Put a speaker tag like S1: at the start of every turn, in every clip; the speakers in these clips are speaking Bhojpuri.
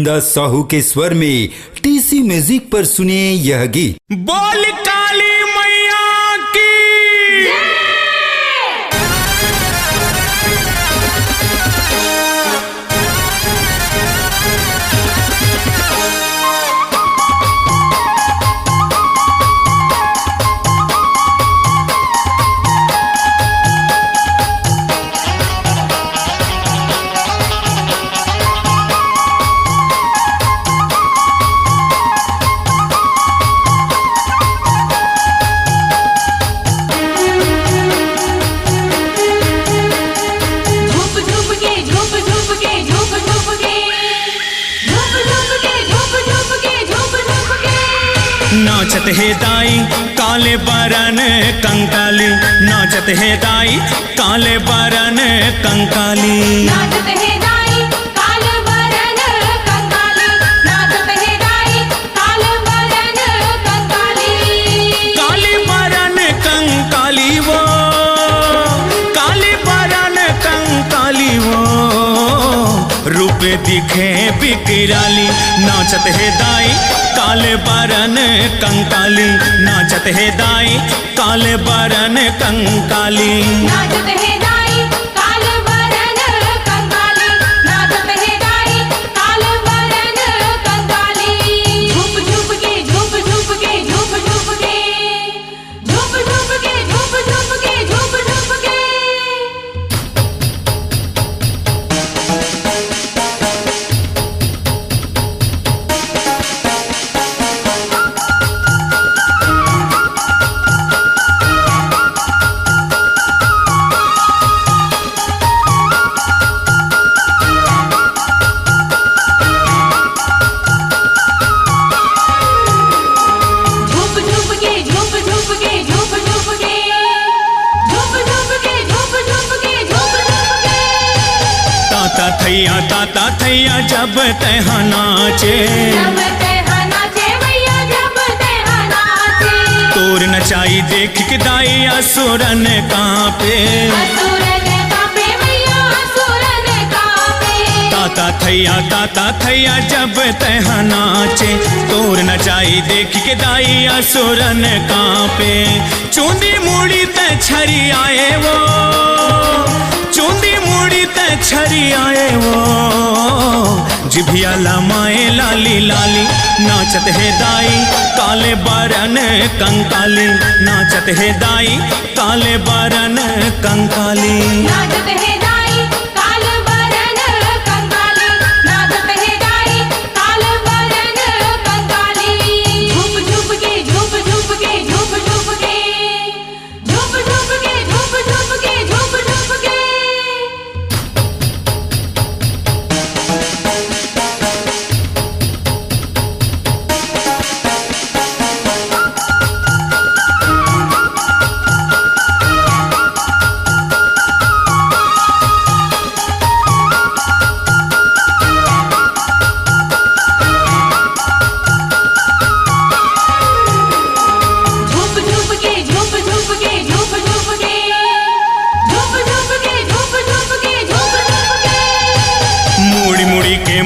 S1: गोविंदा साहू के स्वर में टीसी म्यूजिक पर सुने यह गीत।
S2: बोल काली मैया की। नाचत है दाई काले बरन कंकाली, नाचत है दाई काले बरन कंकाली,
S3: नाचत है दाई काले बरन कंकाली, नाचत है दाई काले बरन कंकाली।
S2: काली बरन कंकाली वो, काली बरन कंकाली वो, रूप दिखे बिकराली। नाचत है दाई काले बरन कंकाली, नाचत है दाई काले बरन कंकाली,
S3: नाचत है दाई काले बरन कंकाली, नाचत है दाई काले बरन कंकाली। झूप झूप के झूप झूप के झूप झूप के झूप झूप के झूप झूप के झूप झूप के।
S2: ताता थैया जब तैहा नाचे,
S3: जब तैहा नाचे भैया जब तैहा नाचे,
S2: तोर नचाई देख के दाई असुरन कांपे,
S3: असुरन कांपे भैया असुरन कांपे।
S2: ताता थैया जब तैहा नाचे, तोर नचाई देख के दाई असुरन कांपे। चूंदी मुड़ी ते छरी आए वो, चूंदी मुड़ी ते छरी आए वो, जिभिया लमाए लाली लाली। नाचत है दाई काले बरन कंकाली, नाचत है दाई काले बरन कंकाली,
S3: नाचत है दाई काले बरन कंकाली, नाचत है दाई काले बरन कंकाली। झूप झूप के झूप झूप के झूप झूप के झूप झूप के झूप झूप के झूप झूप के।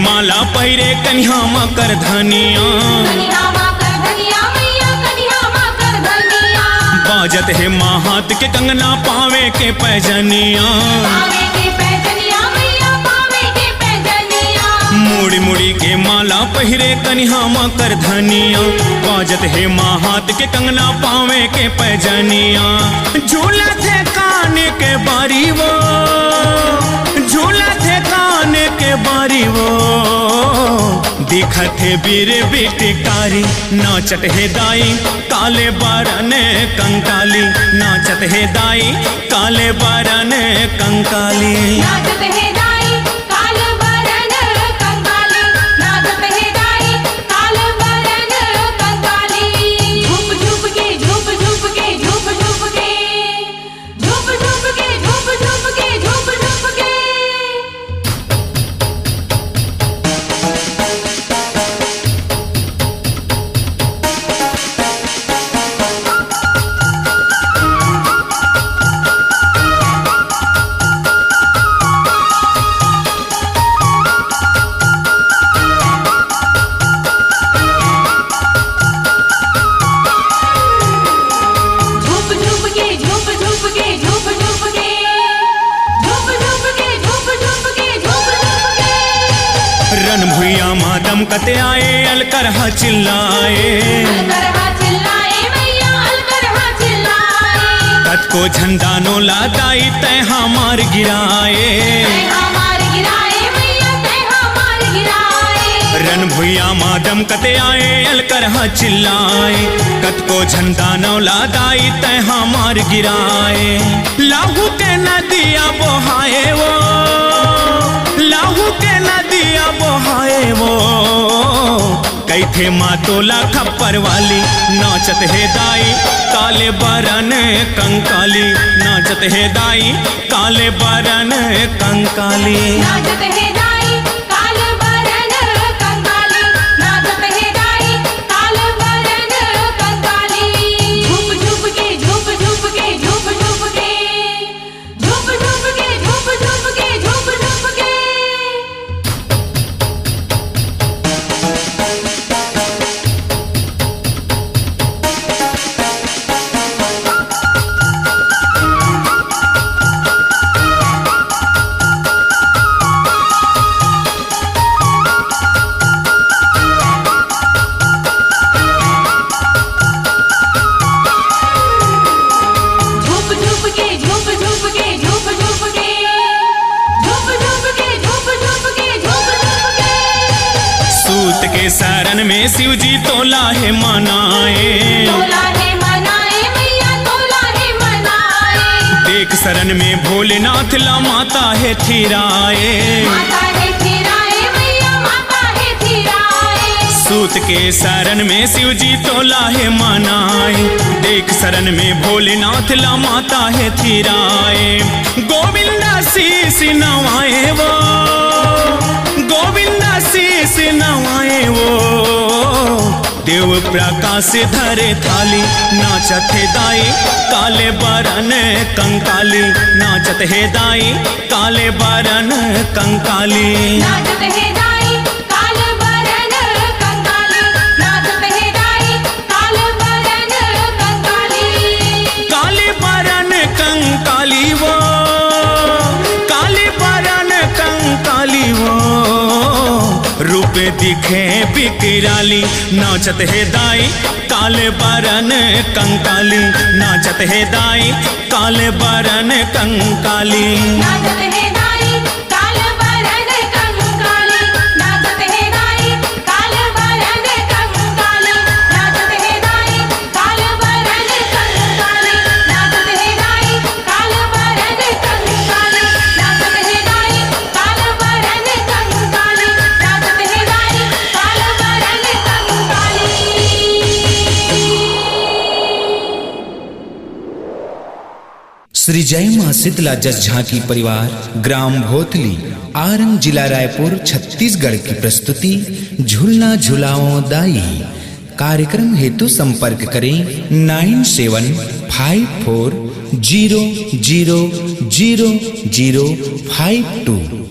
S2: माला पहिरे कन्हा मकर धनिया,
S3: कन्हा मकर धनिया मैया कन्हा मकर धनिया।
S2: बाजत है महात के कंगना पावे के पैजनिया,
S3: पावे के पैजनिया मैया पावे के पैजनिया।
S2: मुड़ी मुड़ी के माला पहिरे कन्हा मकर धनिया, बाजत है महात के कंगना पावे के पैजनिया। झूला थे कान के बारी वो, झूला थे कान के बारी वो, दिखत है बीर बिटकारी। नाचत है दाई काले बरन कंकाली, नाचत है दाई काले बरन कंकाली,
S3: नाचत है दाई काले बरन कंकाली, नाचत है दाई काले बरन कंकाली। झूप झूप के झूप झूप के झूप झूप के झूप झूप के झूप झूप के झूप झूप के।
S2: दमकते आए अलकरहा चिल्लाए
S3: अलकरहा चिल्लाए मैया अलकरहा चिल्लाए
S2: कत को झंडा नो लादाई तय हमार गिराए
S3: तै हमार गिराए मैया तै हमार गिराए
S2: रन भुइया माँ दमकते आए अलकरहा चिल्लाए कत को झंडा नो लादाई तय हमार गिराए लाहू के नदिया बोहाए वो लाहू के नदिया बोहाए वो कैथे मातोला खप्पर वाली नाचत है दाई काले बरन कंकाली नाचत है दाई काले बरन कंकाली
S3: नाचत है दाई काल बरन कंकाली नाचत है दाई काल बरन कंकाली झूप झूप के झूप झूप के झूप झूप के झूप झूप के झूप झूप के झूप झूप के झूप झूप के झूप झूप के झूप झूप के झूप झूप के झूप झूप के झूप झूप के
S2: सूत के शरण में शिव जी तोला है मनाए
S3: तोला है मनाए मैया तोला है मनाए
S2: देख शरण में भोलेनाथ ला माता है थिराए
S3: माता है थिराए मैया माता है थिराए
S2: सूत के शरण में शिव जी तोला है मनाए देख शरण में भोलेनाथ ला माता है थिराए गोविंदा शीस नवाए वो गोविंदा शीस नवाए वो देव प्रकाश धरे थाली नाचत है दाई काले बरन कंकाली नाचत है दाई काले बरन कंकाली
S3: नाचत है दाई काल बरन कंकाली नाचत है दाई काल बरन कंकाली
S2: काले बरन कंकाली वो काले बरन कंकाली वो रूप दिखे बिकराली नाचत है दाई काले बरन कंकाली नाचत है दाई काले बरन कंकाली
S3: नाचत है दाई काल बरन कंकाली नाचत है दाई काल बरन कंकाली नाचत है दाई काल बरन कंकाली नाचत है दाई काल बरन कंकाली नाचत है दाई काल बरन कंकाली नाचत है दाई काल बरन कंकाली
S1: श्री जय मां शीतला जस झांकी परिवार ग्राम भोतली आरंग जिला रायपुर छत्तीसगढ़ की प्रस्तुति झूलना झुलाओ दाई। कार्यक्रम हेतु संपर्क करें 9754000052।